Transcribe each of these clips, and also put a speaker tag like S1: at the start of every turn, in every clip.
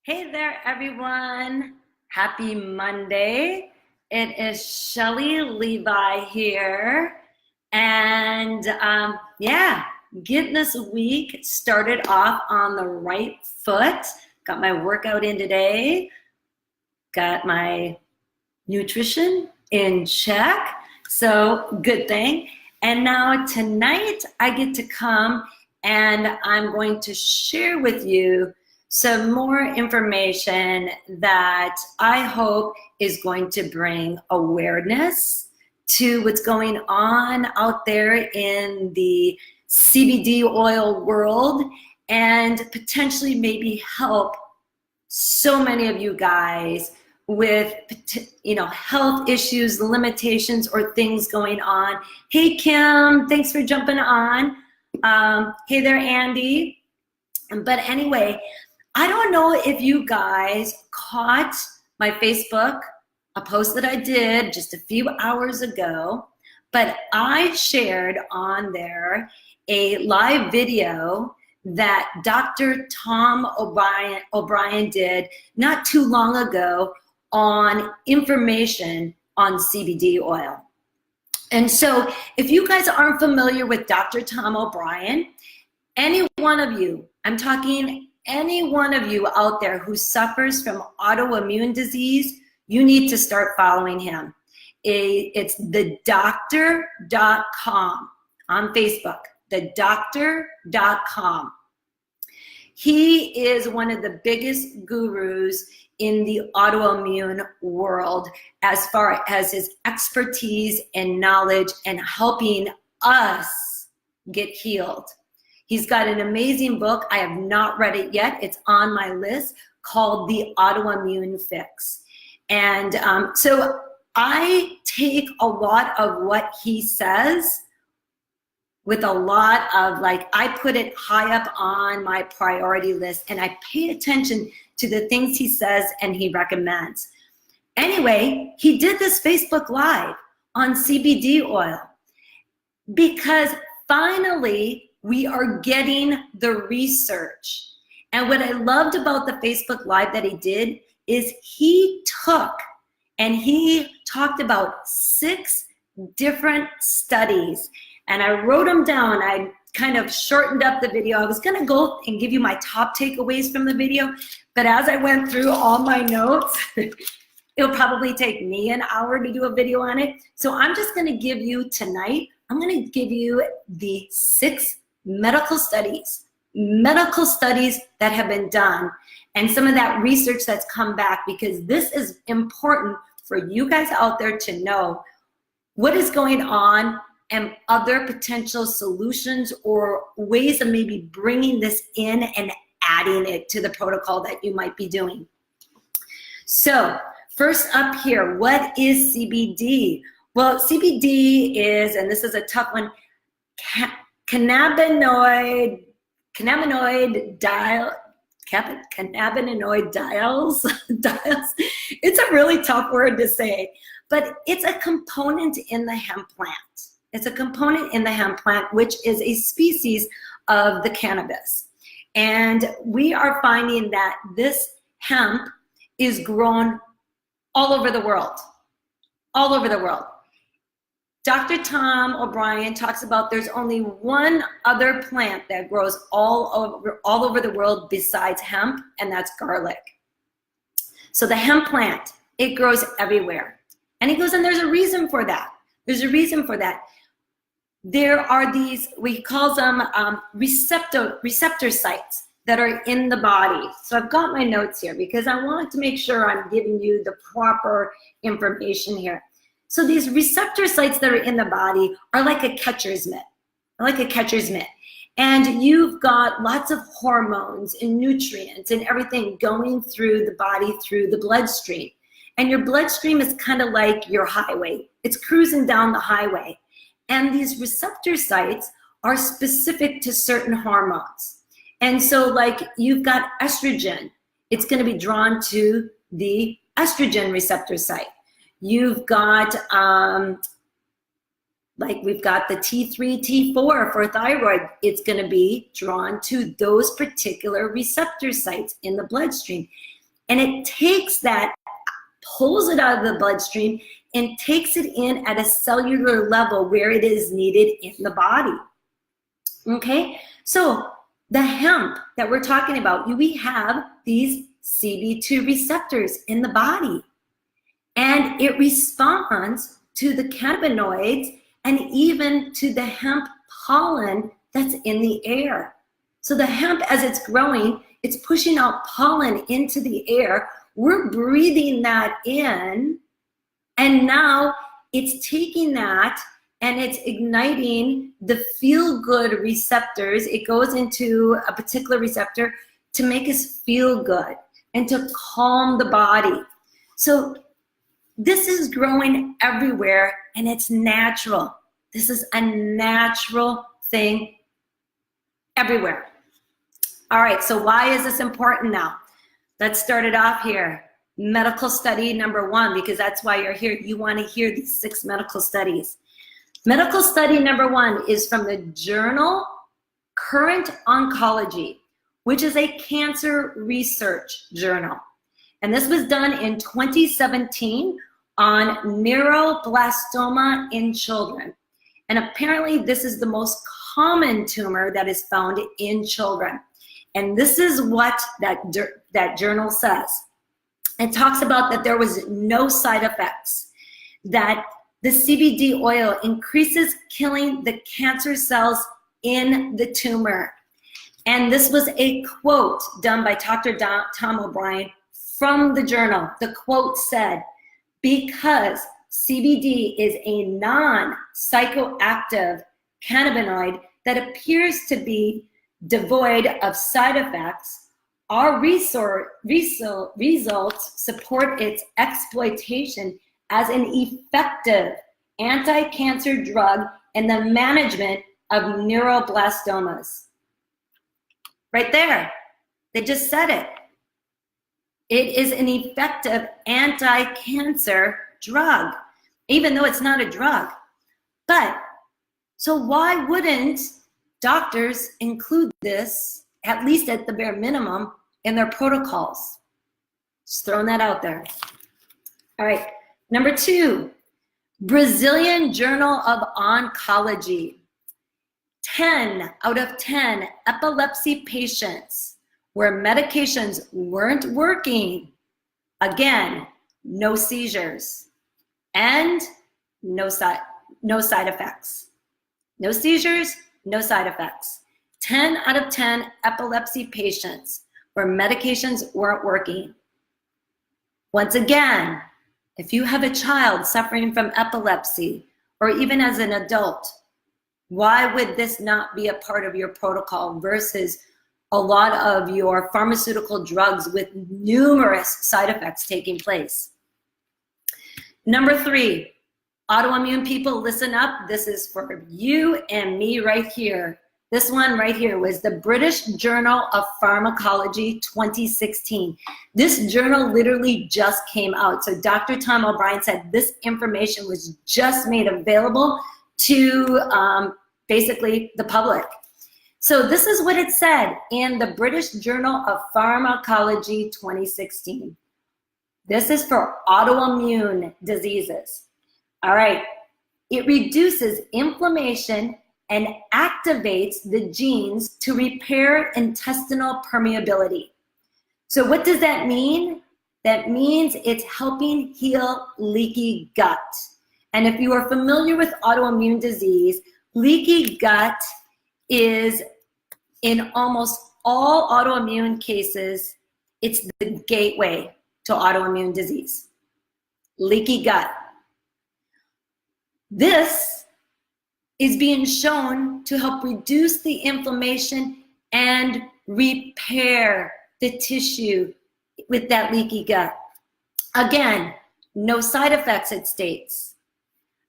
S1: Hey there, everyone. Happy Monday. It is Shelly Levi here. And getting this week started off on the right foot. Got my workout in today. Got my nutrition in check. So good thing. And now tonight I get to come and I'm going to share with you some more information that I hope is going to bring awareness to what's going on out there in the CBD oil world and potentially maybe help so many of you guys with health issues, limitations, or things going on. Hey Kim, thanks for jumping on. Hey there Andy. But anyway, I don't know if you guys caught my Facebook, a post that I did just a few hours ago, but I shared on there a live video that Dr. Tom OBrien did not too long ago on information on CBD oil. And so if you guys aren't familiar with Dr. Tom OBrien, any one of you, I'm talking any one of you out there who suffers from autoimmune disease, you need to start following him. It's thedoctor.com on Facebook, thedoctor.com. He is one of the biggest gurus in the autoimmune world as far as his expertise and knowledge and helping us get healed. He's got an amazing book. I have not read it yet. It's on my list called The Autoimmune Fix. And so I take a lot of what he says with a lot of I put it high up on my priority list and I pay attention to the things he says and he recommends. Anyway, he did this Facebook Live on CBD oil because finally, we are getting the research. And what I loved about the Facebook Live that he did is he took and he talked about 6 different studies. And I wrote them down. I kind of shortened up the video. I was gonna go and give you my top takeaways from the video, but as I went through all my notes, it'll probably take me an hour to do a video on it. So I'm just gonna give you tonight, I'm gonna give you the 6 medical studies that have been done and some of that research that's come back, because this is important for you guys out there to know what is going on and other potential solutions or ways of maybe bringing this in and adding it to the protocol that you might be doing. So first up here, what is CBD? Well, CBD is, and this is a tough one, cannabinoid dials. It's a really tough word to say, but it's a component in the hemp plant. It's a component in the hemp plant, which is a species of the cannabis. And we are finding that this hemp is grown all over the world, all over the world. Dr. Tom OBrien talks about there's only one other plant that grows all over the world besides hemp, and that's garlic. So the hemp plant, it grows everywhere. And he goes, and there's a reason for that. There's a reason for that. There are these, we call them receptor sites that are in the body. So I've got my notes here because I want to make sure I'm giving you the proper information here. So these receptor sites that are in the body are like a catcher's mitt, And you've got lots of hormones and nutrients and everything going through the body, through the bloodstream. And your bloodstream is kind of like your highway. It's cruising down the highway. And these receptor sites are specific to certain hormones. And so you've got estrogen. It's going to be drawn to the estrogen receptor site. You've got, we've got the T3, T4 for thyroid. It's going to be drawn to those particular receptor sites in the bloodstream. And it takes that, pulls it out of the bloodstream, and takes it in at a cellular level where it is needed in the body. Okay, so the hemp that we're talking about, we have these CB2 receptors in the body, and it responds to the cannabinoids and even to the hemp pollen that's in the air. So the hemp, as it's growing, it's pushing out pollen into the air. We're breathing that in, and now it's taking that and it's igniting the feel-good receptors. It goes into a particular receptor to make us feel good and to calm the body. So this is growing everywhere, and it's natural. This is a natural thing everywhere. All right, so why is this important now? Let's start it off here. Medical study number 1, because that's why you're here. You want to hear these 6 medical studies. Medical study number 1 is from the journal Current Oncology, which is a cancer research journal. And this was done in 2017 on neuroblastoma in children. And apparently this is the most common tumor that is found in children. And this is what that journal says. It talks about that there was no side effects, that the CBD oil increases killing the cancer cells in the tumor. And this was a quote done by Dr. Tom OBrien from the journal. The quote said, "Because CBD is a non-psychoactive cannabinoid that appears to be devoid of side effects, our results support its exploitation as an effective anti-cancer drug in the management of neuroblastomas." Right there, they just said it. It is an effective anti-cancer drug, even though it's not a drug. But, so why wouldn't doctors include this, at least at the bare minimum, in their protocols? Just throwing that out there. All right, number 2, Brazilian Journal of Oncology. 10 out of 10 epilepsy patients where medications weren't working, again, no seizures and no side effects. No seizures, no side effects. 10 out of 10 epilepsy patients where medications weren't working. Once again, if you have a child suffering from epilepsy, or even as an adult, why would this not be a part of your protocol versus a lot of your pharmaceutical drugs with numerous side effects taking place? Number 3, autoimmune people, listen up. This is for you and me right here. This one right here was the British Journal of Pharmacology 2016. This journal literally just came out. So Dr. Tom OBrien said this information was just made available to basically the public. So this is what it said in the British Journal of Pharmacology 2016. This is for autoimmune diseases. All right, it reduces inflammation and activates the genes to repair intestinal permeability. So what does that mean? That means it's helping heal leaky gut. And if you are familiar with autoimmune disease, leaky gut is, in almost all autoimmune cases, it's the gateway to autoimmune disease. Leaky gut. This is being shown to help reduce the inflammation and repair the tissue with that leaky gut. Again, no side effects, it states.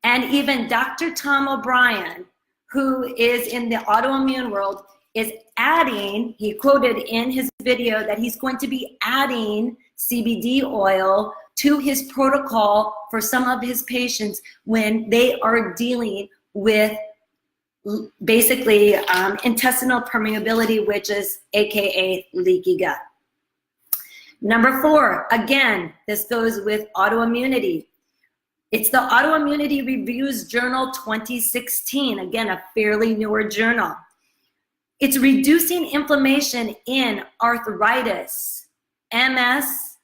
S1: And even Dr. Tom OBrien, who is in the autoimmune world, is adding, he quoted in his video that he's going to be adding CBD oil to his protocol for some of his patients when they are dealing with basically intestinal permeability, which is AKA leaky gut. Number 4, again, this goes with autoimmunity. It's the Autoimmunity Reviews Journal 2016, again, a fairly newer journal. It's reducing inflammation in arthritis, MS,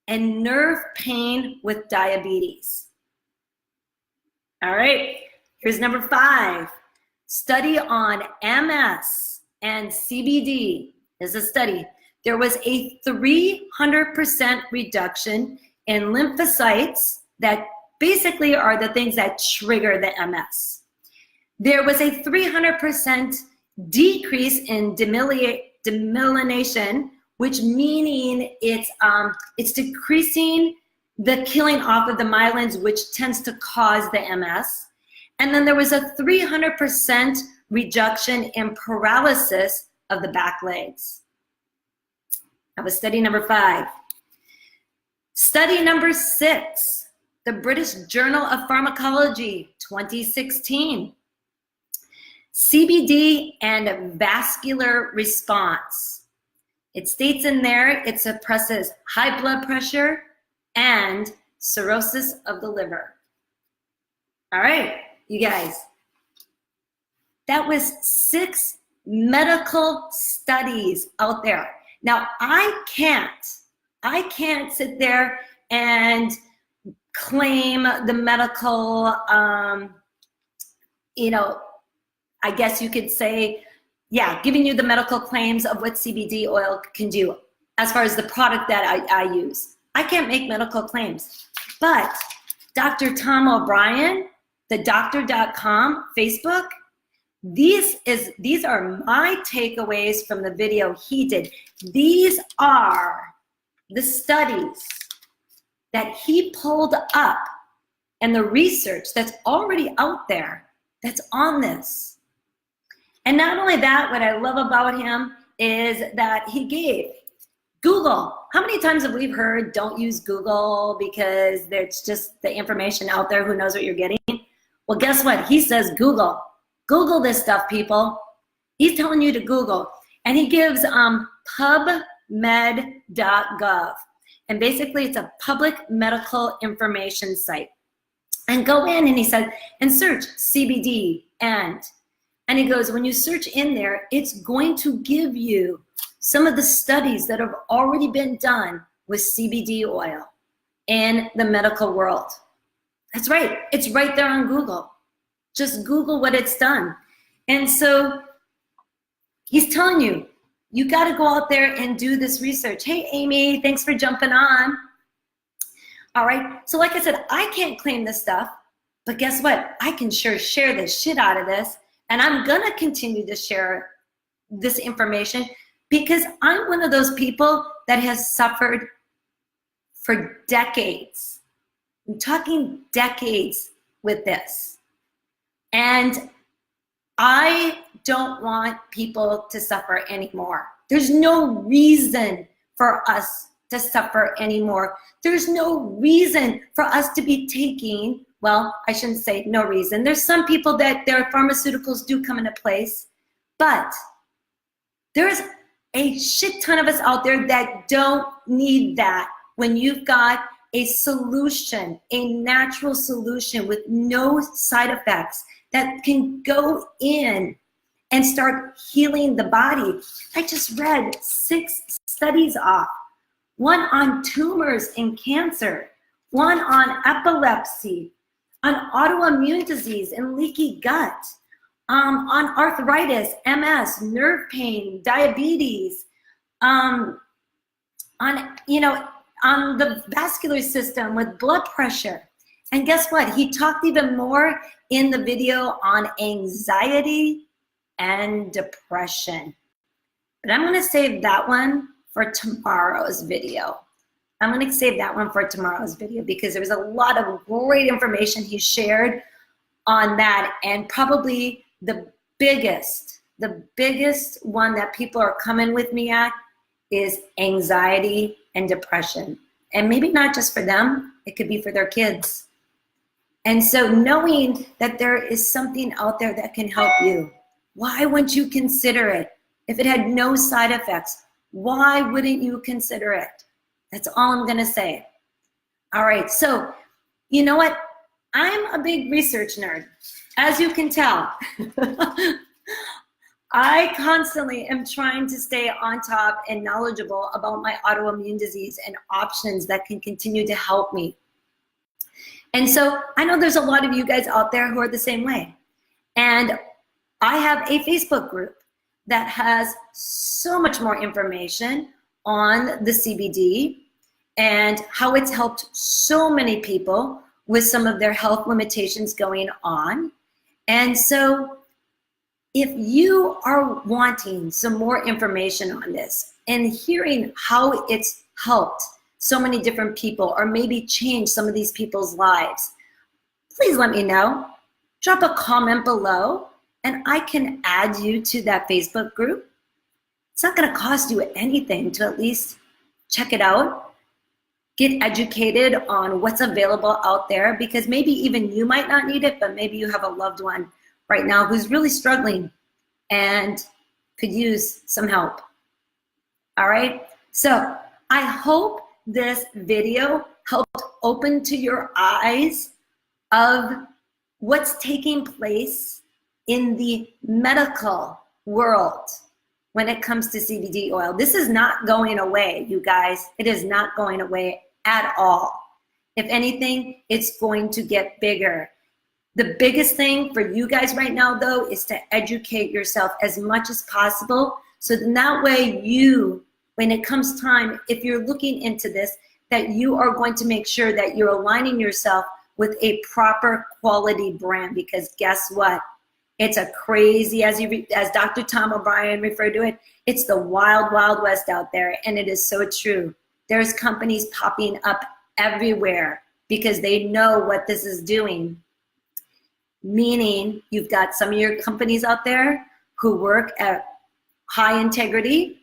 S1: and nerve pain with diabetes. All right, here's number 5. Study on MS and CBD is a study. There was a 300% reduction in lymphocytes that basically are the things that trigger the MS. There was a 300% decrease in demyelination, which meaning it's decreasing the killing off of the myelins, which tends to cause the MS. And then there was a 300% reduction in paralysis of the back legs. That was study number 5. Study number 6, the British Journal of Pharmacology, 2016. CBD and vascular response. It states in there it suppresses high blood pressure and cirrhosis of the liver. All right, you guys. That was 6 medical studies out there. Now, I can't sit there and claim the medical, I guess you could say, yeah, giving you the medical claims of what CBD oil can do as far as the product that I use. I can't make medical claims, but Dr. Tom OBrien, the doctor.com, Facebook, these are my takeaways from the video he did. These are the studies that he pulled up and the research that's already out there that's on this. And not only that, what I love about him is that he gave Google. How many times have we heard don't use Google because there's just the information out there, who knows what you're getting? Well, guess what? He says Google. Google this stuff, people. He's telling you to Google. And he gives pubmed.gov. And basically it's a public medical information site. And go in and he said, and search CBD and he goes, when you search in there, it's going to give you some of the studies that have already been done with CBD oil in the medical world. That's right. It's right there on Google. Just Google what it's done. And so he's telling you, you got to go out there and do this research. Hey, Amy, thanks for jumping on. All right. So like I said, I can't claim this stuff, but guess what? I can sure share the shit out of this. And I'm going to continue to share this information because I'm one of those people that has suffered for decades. I'm talking decades with this. And I don't want people to suffer anymore. There's no reason for us to suffer anymore. There's no reason for us to be taking, well, I shouldn't say no reason. There's some people that their pharmaceuticals do come into place, but there's a shit ton of us out there that don't need that when you've got a solution, a natural solution with no side effects that can go in and start healing the body. I just read 6 studies off. One on tumors and cancer, one on epilepsy, on autoimmune disease and leaky gut, on arthritis, MS, nerve pain, diabetes, on the vascular system with blood pressure. And guess what? He talked even more in the video on anxiety and depression. But I'm going to save that one for tomorrow's video. Because there was a lot of great information he shared on that. And probably the biggest one that people are coming with me at is anxiety and depression. And maybe not just for them, it could be for their kids. And so knowing that there is something out there that can help you, why wouldn't you consider it? If it had no side effects, why wouldn't you consider it? That's all I'm gonna say. All right, so you know what? I'm a big research nerd, as you can tell. I constantly am trying to stay on top and knowledgeable about my autoimmune disease and options that can continue to help me. And so I know there's a lot of you guys out there who are the same way. And I have a Facebook group that has so much more information on the CBD and how it's helped so many people with some of their health limitations going on. And so if you are wanting some more information on this and hearing how it's helped so many different people or maybe change some of these people's lives, please let me know. Drop a comment below and I can add you to that Facebook group. It's not gonna cost you anything to at least check it out, get educated on what's available out there, because maybe even you might not need it, but maybe you have a loved one right now who's really struggling and could use some help. All right, so I hope this video helped open to your eyes of what's taking place in the medical world when it comes to CBD oil. This is not going away, you guys. It is not going away at all. If anything, it's going to get bigger. The biggest thing for you guys right now, though, is to educate yourself as much as possible. So then that way you, when it comes time, if you're looking into this, that you are going to make sure that you're aligning yourself with a proper quality brand, because guess what? It's a crazy, as Dr. Tom OBrien referred to it, it's the wild, wild west out there, and it is so true. There's companies popping up everywhere because they know what this is doing. Meaning you've got some of your companies out there who work at high integrity,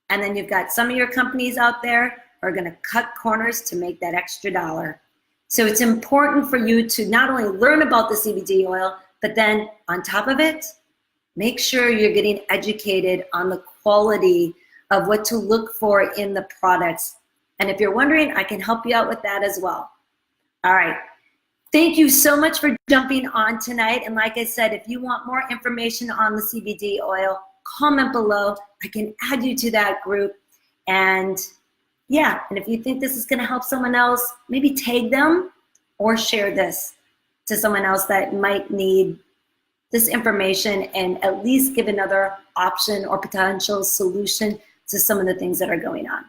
S1: and then you've got some of your companies out there who are gonna cut corners to make that extra dollar. So it's important for you to not only learn about the CBD oil, but then on top of it, make sure you're getting educated on the quality of what to look for in the products. And if you're wondering, I can help you out with that as well. All right. Thank you so much for jumping on tonight. And like I said, if you want more information on the CBD oil, comment below. I can add you to that group. And yeah, and if you think this is gonna help someone else, maybe tag them or share this to someone else that might need this information and at least give another option or potential solution to some of the things that are going on.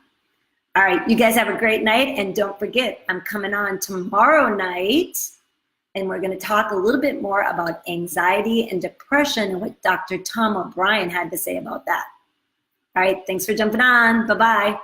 S1: All right, you guys have a great night, and don't forget, I'm coming on tomorrow night, and we're gonna talk a little bit more about anxiety and depression and what Dr. Tom OBrien had to say about that. All right, thanks for jumping on, bye-bye.